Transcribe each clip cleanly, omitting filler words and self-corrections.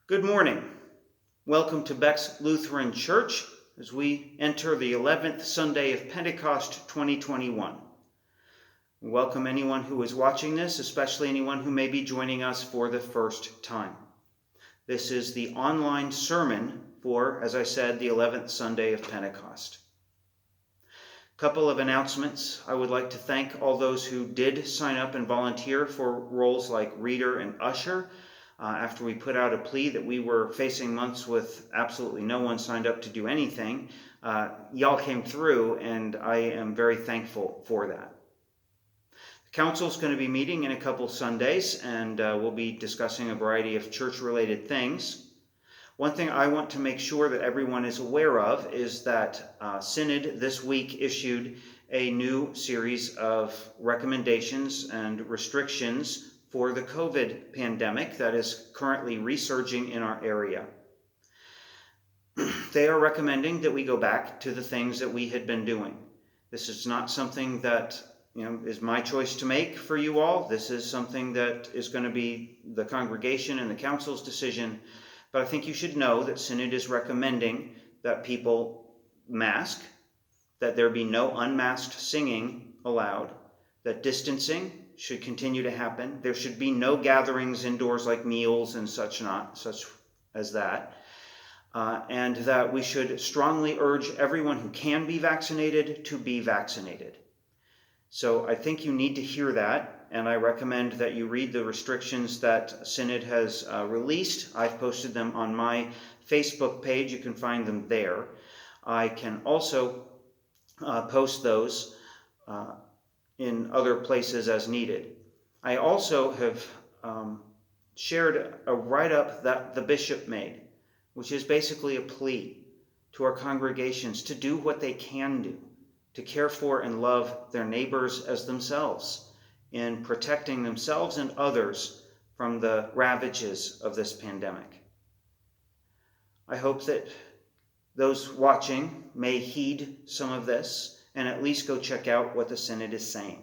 Good morning. Welcome to Beck's Lutheran Church as we enter the 11th Sunday of Pentecost 2021. We welcome anyone who is watching this, especially anyone who may be joining us for the first time. This is the online sermon for, as I said, the 11th Sunday of Pentecost. A couple of announcements. I would like to thank all those who did sign up and volunteer for roles like reader and usher. After we put out a plea that we were facing months with absolutely no one signed up to do anything, y'all came through, and I am very thankful for that. The council's going to be meeting in a couple Sundays, and we'll be discussing a variety of church-related things. One thing I want to make sure that everyone is aware of is that Synod this week issued a new series of recommendations and restrictions for the COVID pandemic that is currently resurging in our area. They are recommending that we go back to the things that we had been doing. This is not something that is my choice to make for you all. This is something that is going to be the congregation and the council's decision. But I think you should know that Synod is recommending that people mask, that there be no unmasked singing allowed, that distancing should continue to happen. There should be no gatherings indoors like meals and such as that. And that we should strongly urge everyone who can be vaccinated to be vaccinated. So I think you need to hear that, and I recommend that you read the restrictions that Synod has released. I've posted them on my Facebook page. You can find them there. I can also post those in other places as needed. I also have shared a write-up that the bishop made, which is basically a plea to our congregations to do what they can do, to care for and love their neighbors as themselves, in protecting themselves and others from the ravages of this pandemic. I hope that those watching may heed some of this and at least go check out what the Synod is saying.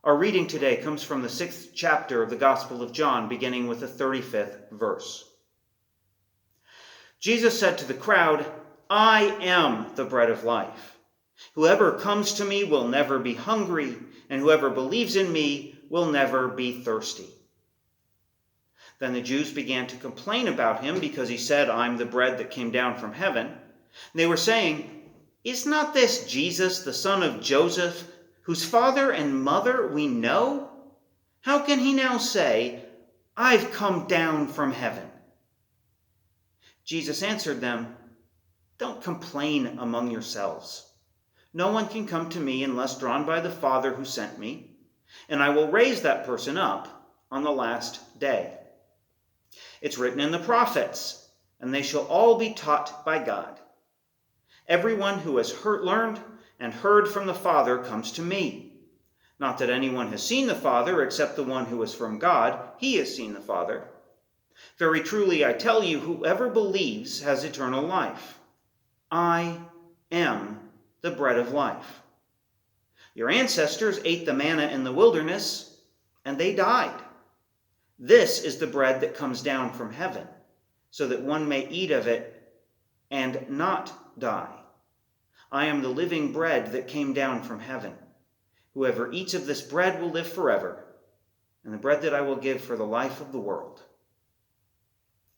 Our reading today comes from the 6th chapter of the Gospel of John, beginning with the 35th verse. Jesus said to the crowd, "I am the bread of life. Whoever comes to me will never be hungry, and whoever believes in me will never be thirsty." Then the Jews began to complain about him because he said, "I'm the bread that came down from heaven." And they were saying, "Is not this Jesus, the son of Joseph, whose father and mother we know? How can he now say, 'I've come down from heaven'?" Jesus answered them, "Don't complain among yourselves. No one can come to me unless drawn by the Father who sent me, and I will raise that person up on the last day. It's written in the prophets, and they shall all be taught by God. Everyone who has learned and heard from the Father comes to me. Not that anyone has seen the Father except the one who is from God. He has seen the Father. Very truly I tell you, whoever believes has eternal life. I am the bread of life. Your ancestors ate the manna in the wilderness, and they died. This is the bread that comes down from heaven, so that one may eat of it and not die. I am the living bread that came down from heaven. Whoever eats of this bread will live forever, and the bread that I will give for the life of the world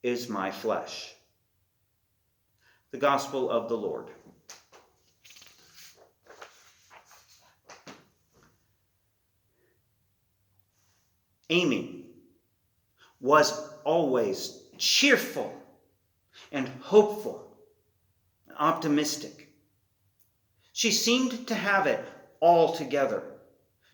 is my flesh." The Gospel of the Lord. Amy was always cheerful and hopeful and optimistic. She seemed to have it all together,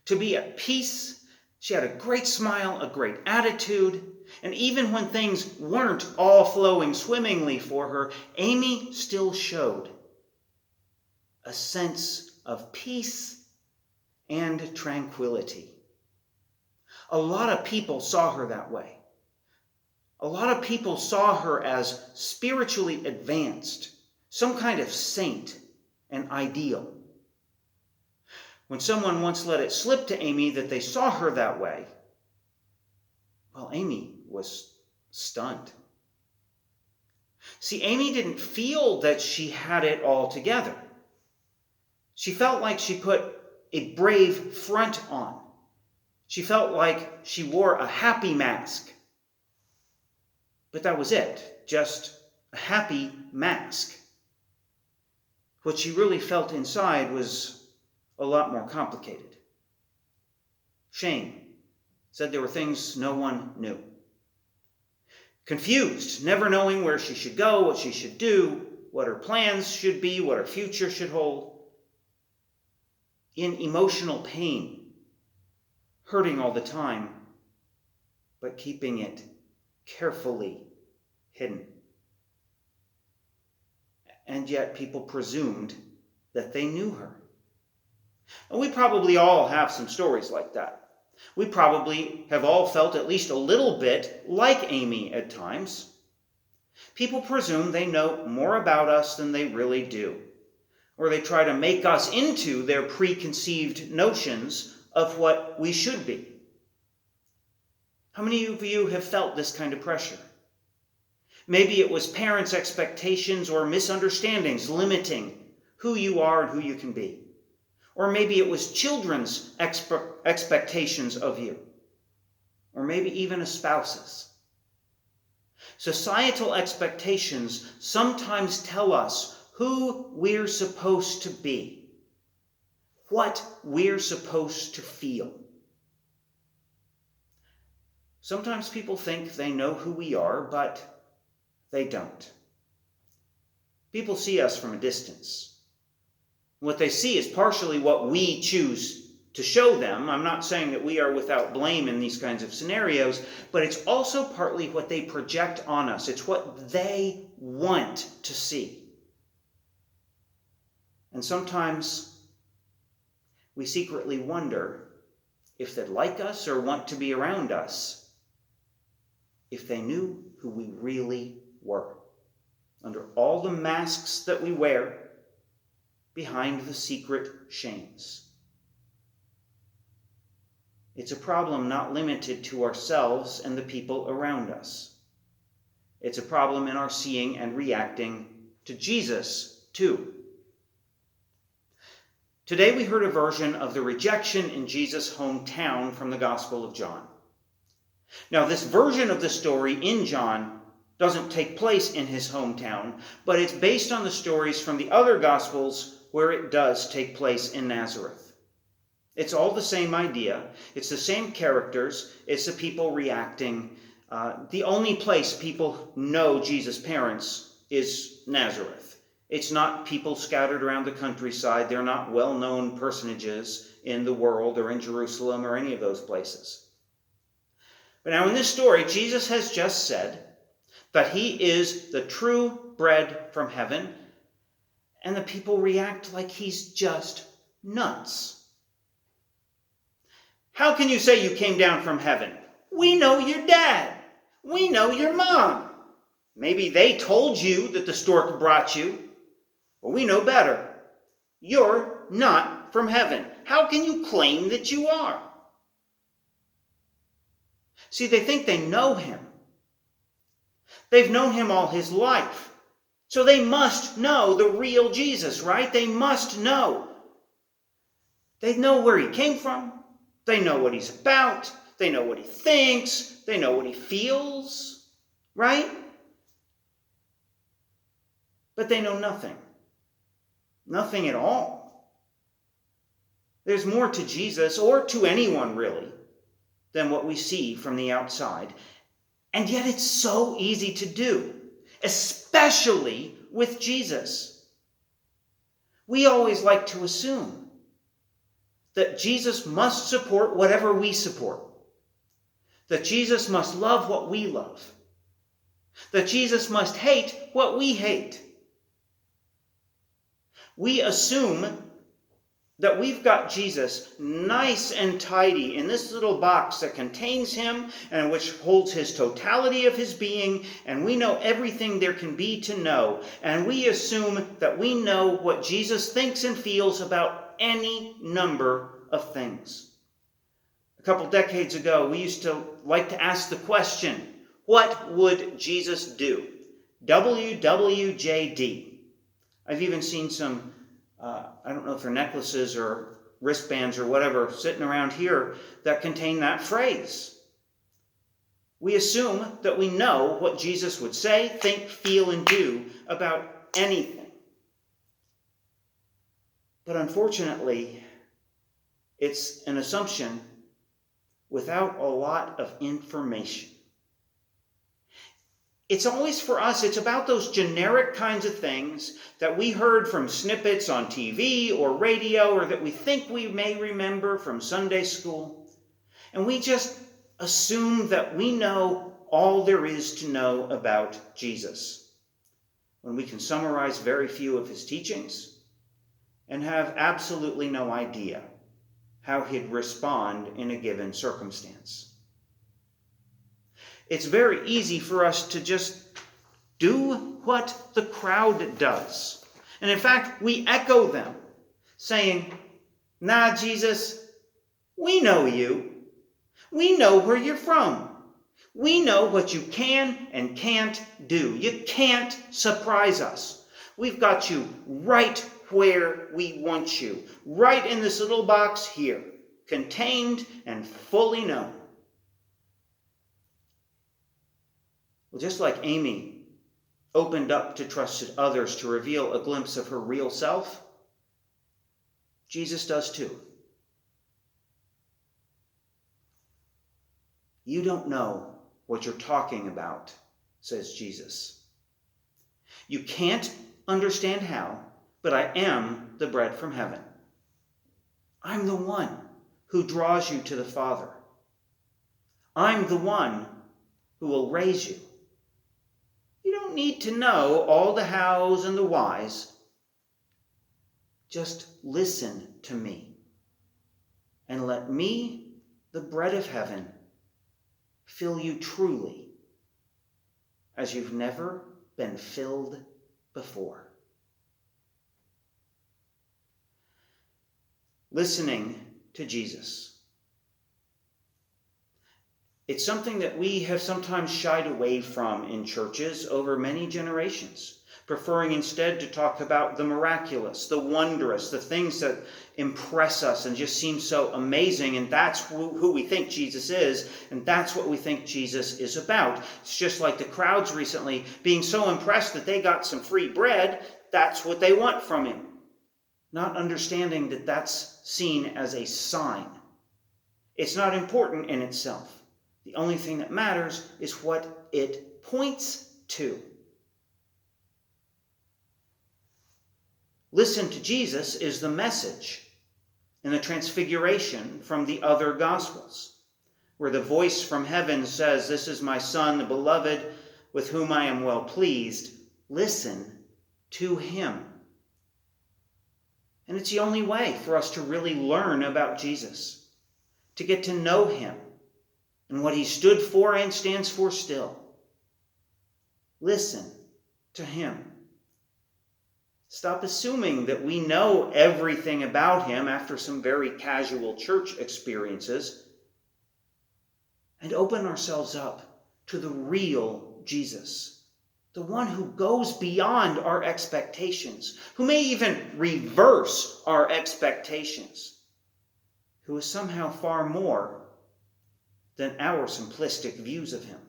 to be at peace. She had a great smile, a great attitude, and even when things weren't all flowing swimmingly for her, Amy still showed a sense of peace and tranquility. A lot of people saw her that way. A lot of people saw her as spiritually advanced, some kind of saint and ideal. When someone once let it slip to Amy that they saw her that way, well, Amy was stunned. See, Amy didn't feel that she had it all together. She felt like she put a brave front on. She felt like she wore a happy mask. But that was it, just a happy mask. What she really felt inside was a lot more complicated. Shame. Said there were things no one knew. Confused, never knowing where she should go, what she should do, what her plans should be, what her future should hold. In emotional pain, hurting all the time, but keeping it carefully hidden. And yet people presumed that they knew her. And we probably all have some stories like that. We probably have all felt at least a little bit like Amy at times. People presume they know more about us than they really do, or they try to make us into their preconceived notions of what we should be. How many of you have felt this kind of pressure? Maybe it was parents' expectations or misunderstandings limiting who you are and who you can be. Or maybe it was children's expectations of you. Or maybe even a spouse's. Societal expectations sometimes tell us who we're supposed to be, what we're supposed to feel. Sometimes people think they know who we are, but they don't. People see us from a distance. What they see is partially what we choose to show them. I'm not saying that we are without blame in these kinds of scenarios, but it's also partly what they project on us. It's what they want to see. And sometimes we secretly wonder if they'd like us or want to be around us if they knew who we really were, under all the masks that we wear, behind the secret shames. It's a problem not limited to ourselves and the people around us. It's a problem in our seeing and reacting to Jesus, too. Today we heard a version of the rejection in Jesus' hometown from the Gospel of John. Now, this version of the story in John doesn't take place in his hometown, but it's based on the stories from the other Gospels where it does take place in Nazareth. It's all the same idea. It's the same characters. It's the people reacting. The only place people know Jesus' parents is Nazareth. It's not people scattered around the countryside. They're not well-known personages in the world or in Jerusalem or any of those places. But now in this story, Jesus has just said that he is the true bread from heaven, and the people react like he's just nuts. How can you say you came down from heaven? We know your dad. We know your mom. Maybe they told you that the stork brought you. Well, we know better. You're not from heaven. How can you claim that you are? See, they think they know him. They've known him all his life. So they must know the real Jesus, right? They must know. They know where he came from. They know what he's about. They know what he thinks. They know what he feels, right? But they know nothing. Nothing at all. There's more to Jesus, or to anyone really, than what we see from the outside. And yet it's so easy to do, especially with Jesus. We always like to assume that Jesus must support whatever we support, that Jesus must love what we love, that Jesus must hate what we hate. We assume that we've got Jesus nice and tidy in this little box that contains him and which holds his totality of his being, and we know everything there can be to know. And we assume that we know what Jesus thinks and feels about any number of things. A couple decades ago, we used to like to ask the question, What would Jesus do? WWJD. I've even seen some, I don't know if they're necklaces or wristbands or whatever, sitting around here that contain that phrase. We assume that we know what Jesus would say, think, feel, and do about anything. But unfortunately, it's an assumption without a lot of information. It's always for us, it's about those generic kinds of things that we heard from snippets on TV or radio, or that we think we may remember from Sunday school. And we just assume that we know all there is to know about Jesus, when we can summarize very few of his teachings and have absolutely no idea how he'd respond in a given circumstance. It's very easy for us to just do what the crowd does. And in fact, we echo them, saying, "Nah, Jesus, we know you. We know where you're from. We know what you can and can't do. You can't surprise us. We've got you right where we want you, right in this little box here, contained and fully known." Well, just like Amy opened up to trusted others to reveal a glimpse of her real self, Jesus does too. "You don't know what you're talking about," says Jesus. "You can't understand how, but I am the bread from heaven. I'm the one who draws you to the Father. I'm the one who will raise you. You don't need to know all the hows and the whys. Just listen to me and let me, the bread of heaven, fill you truly as you've never been filled before." Listening to Jesus. It's something that we have sometimes shied away from in churches over many generations, preferring instead to talk about the miraculous, the wondrous, the things that impress us and just seem so amazing, and that's who we think Jesus is, and that's what we think Jesus is about. It's just like the crowds recently being so impressed that they got some free bread, that's what they want from him, not understanding that that's seen as a sign. It's not important in itself. The only thing that matters is what it points to. Listen to Jesus is the message in the Transfiguration from the other Gospels, where the voice from heaven says, "This is my Son, the beloved, with whom I am well pleased. Listen to him." And it's the only way for us to really learn about Jesus, to get to know him and what he stood for and stands for still. Listen to him. Stop assuming that we know everything about him after some very casual church experiences, and open ourselves up to the real Jesus, the one who goes beyond our expectations, who may even reverse our expectations, who is somehow far more than our simplistic views of him.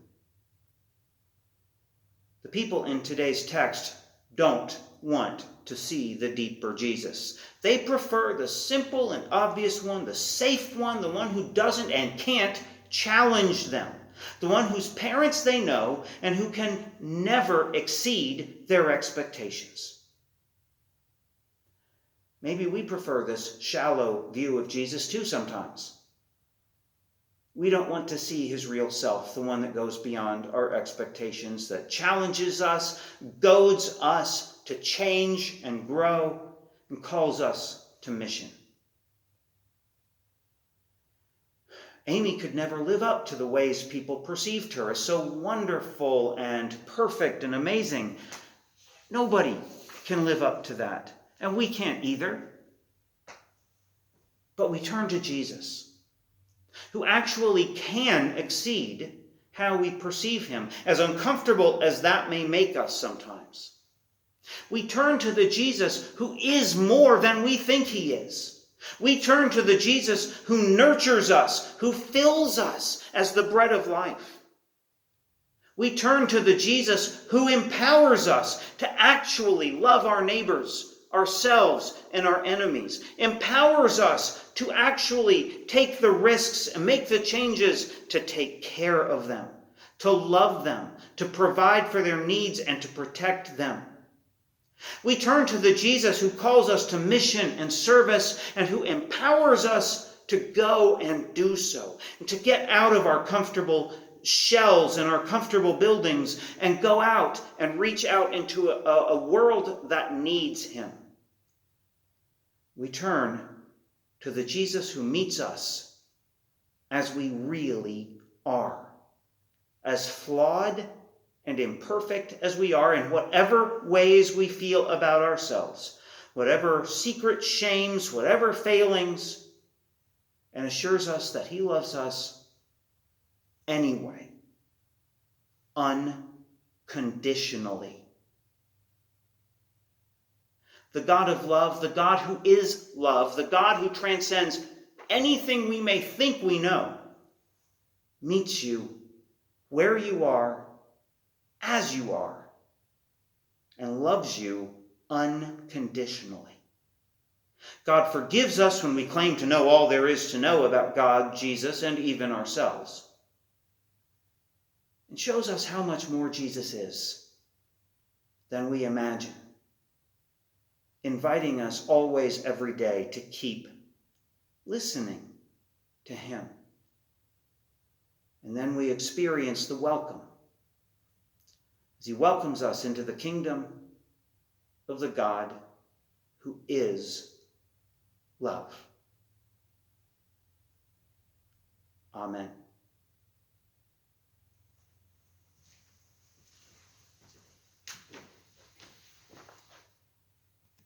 The people in today's text don't want to see the deeper Jesus. They prefer the simple and obvious one, the safe one, the one who doesn't and can't challenge them, the one whose parents they know and who can never exceed their expectations. Maybe we prefer this shallow view of Jesus too sometimes. We don't want to see his real self, the one that goes beyond our expectations, that challenges us, goads us to change and grow, and calls us to mission. Amy could never live up to the ways people perceived her as so wonderful and perfect and amazing. Nobody can live up to that, and we can't either. But we turn to Jesus, who actually can exceed how we perceive him, as uncomfortable as that may make us sometimes. We turn to the Jesus who is more than we think he is. We turn to the Jesus who nurtures us, who fills us as the bread of life. We turn to the Jesus who empowers us to actually love our neighbors, ourselves, and our enemies. Empowers us to actually take the risks and make the changes to take care of them, to love them, to provide for their needs, and to protect them. We turn to the Jesus who calls us to mission and service and who empowers us to go and do so, and to get out of our comfortable shells and our comfortable buildings and go out and reach out into a world that needs him. We turn to the Jesus who meets us as we really are, as flawed and imperfect as we are in whatever ways we feel about ourselves, whatever secret shames, whatever failings, and assures us that he loves us anyway, unconditionally. The God of love, the God who is love, the God who transcends anything we may think we know, meets you where you are, as you are, and loves you unconditionally. God forgives us when we claim to know all there is to know about God, Jesus, and even ourselves, and shows us how much more Jesus is than we imagine, inviting us always, every day, to keep listening to him. And then we experience the welcome as he welcomes us into the kingdom of the God who is love. Amen.